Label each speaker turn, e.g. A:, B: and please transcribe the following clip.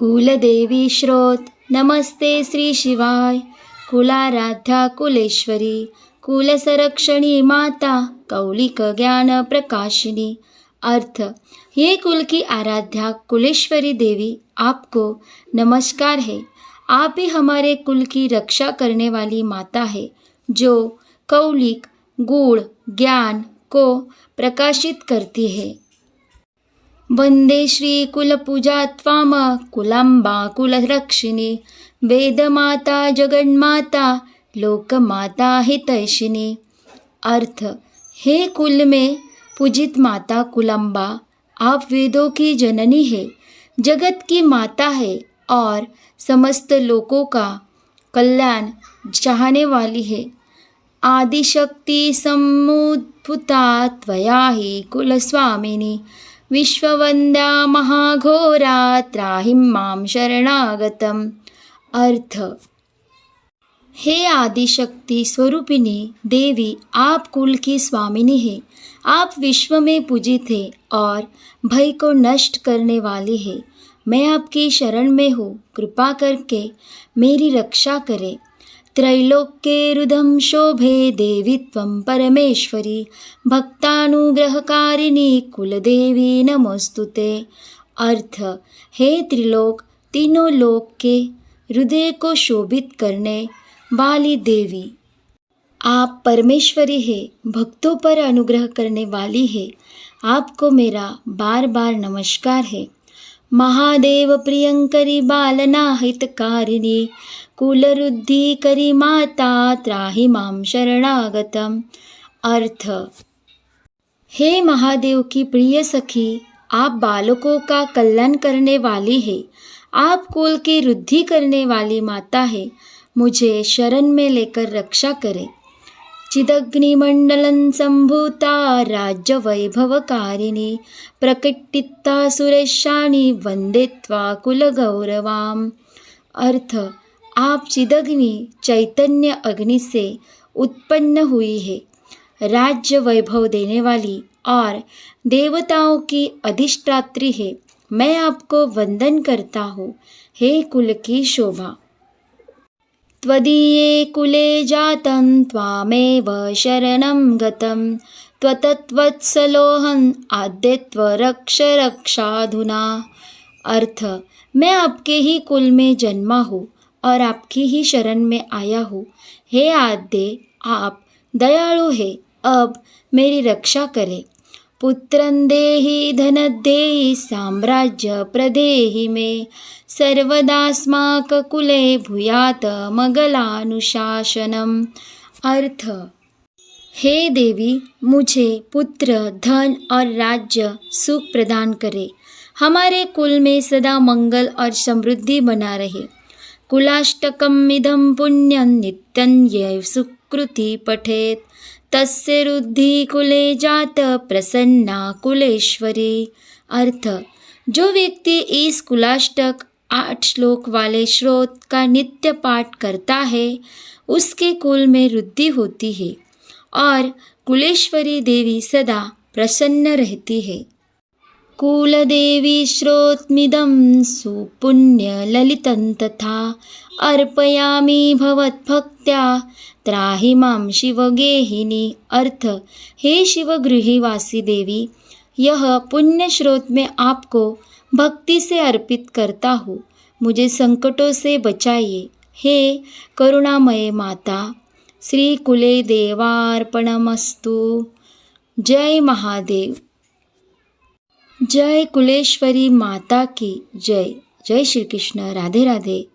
A: कुलदेवी श्रोत नमस्ते श्री शिवाय। कुलाराध्या कुलेश्वरी कुलसरक्षणी माता कौलिक ज्ञान प्रकाशिनी। अर्थ, ये कुल की आराध्या कुलेश्वरी देवी आपको नमस्कार है। आप ही हमारे कुल की रक्षा करने वाली माता है, जो कौलिक गुण ज्ञान को प्रकाशित करती है। वंदे श्री कुलपूजा त्वाम कुलांबा कुलरक्षिणी। वेदमाता जगन्माता लोकमाता हितैषिणी। अर्थ, हे कुल में पूजित माता कुलांबा, आप वेदों की जननी है, जगत की माता है और समस्त लोकों का कल्याण चाहने वाली है। आदिशक्ति समुद्भूता त्वया हि कुलस्वामिनी। विश्ववंद्या महाघोरा त्राहि मां शरणागतम। अर्थ, हे आदिशक्ति स्वरूपिणी देवी, आप कुल की स्वामिनी है। आप विश्व में पूजित है और भय को नष्ट करने वाली है। मैं आपकी शरण में हूँ, कृपा करके मेरी रक्षा करें। त्रैलोक्ये रुदं शोभे देवी त्वं परमेश्वरी। भक्तानुग्रहकारिणी कुलदेवी नमोस्तुते। अर्थ, हे त्रिलोक तीनों लोक के हृदय को शोभित करने वाली देवी, आप परमेश्वरी है, भक्तों पर अनुग्रह करने वाली है। आपको मेरा बार बार नमस्कार है। महादेव प्रियंकरी बालना हितकारिणी कुलरुद्धि करी माता त्राहि मां शरणागतम। अर्थ, हे महादेव की प्रिय सखी, आप बालकों का कल्याण करने वाली है। आप कुल की वृद्धि करने वाली माता है। मुझे शरण में लेकर रक्षा करें। चिदग्निमंडलं संभूता राज्य वैभवकारिणी। प्रकटिता सुरेशानी वंदे त्वा कुलगौरवाम। अर्थ, आप चिदग्नि चैतन्य अग्नि से उत्पन्न हुई है, राज्य वैभव देने वाली और देवताओं की अधिष्ठात्री है। मैं आपको वंदन करता हूँ, हे कुल की शोभा। त्वदीये कुले जातं त्वामेव शरणं गतं। त्वतत्वत्सलोऽहं आद्ये त्वरक्ष रक्षाधुना। अर्थ, मैं आपके ही कुल में जन्मा हूँ और आपकी ही शरण में आया हूँ। हे आद्य, आप दयालु है, अब मेरी रक्षा करें। पुत्रं देहि धनदेहि साम्राज्य प्रदेहि मे। सर्वदास्माककुले भूयात मङ्गलानुशासनम्। अर्थ, हे देवी, मुझे पुत्र धन और राज्य सुख प्रदान करे। हमारे कुल में सदा मंगल और समृद्धि बना रहे। कुलाष्टकम् इदं पुण्यं नित्यं ये सुकृति पठेत् तस्य रुद्धि कुले जात प्रसन्ना कुलेश्वरी। अर्थ, जो व्यक्ति इस कुलाष्टक 8 श्लोक वाले श्रोत का नित्य पाठ करता है, उसके कुल में वृद्धि होती है और कुलेश्वरी देवी सदा प्रसन्न रहती है। कुलदेवी श्रोतमिदं सुपुण्य ललितं तथा। अर्पयामि भवद्भक्त्या त्राहि मां शिवगेहिनी। अर्थ, हे शिवगृहीवासी देवी, यह पुण्य स्रोत में आपको भक्ति से अर्पित करता हूँ। मुझे संकटों से बचाइए, हे करुणामय माता। श्री कुले देवार्पणमस्तु। जय महादेव। जय कुलेश्वरी माता की जय। जय श्री कृष्ण। राधे राधे।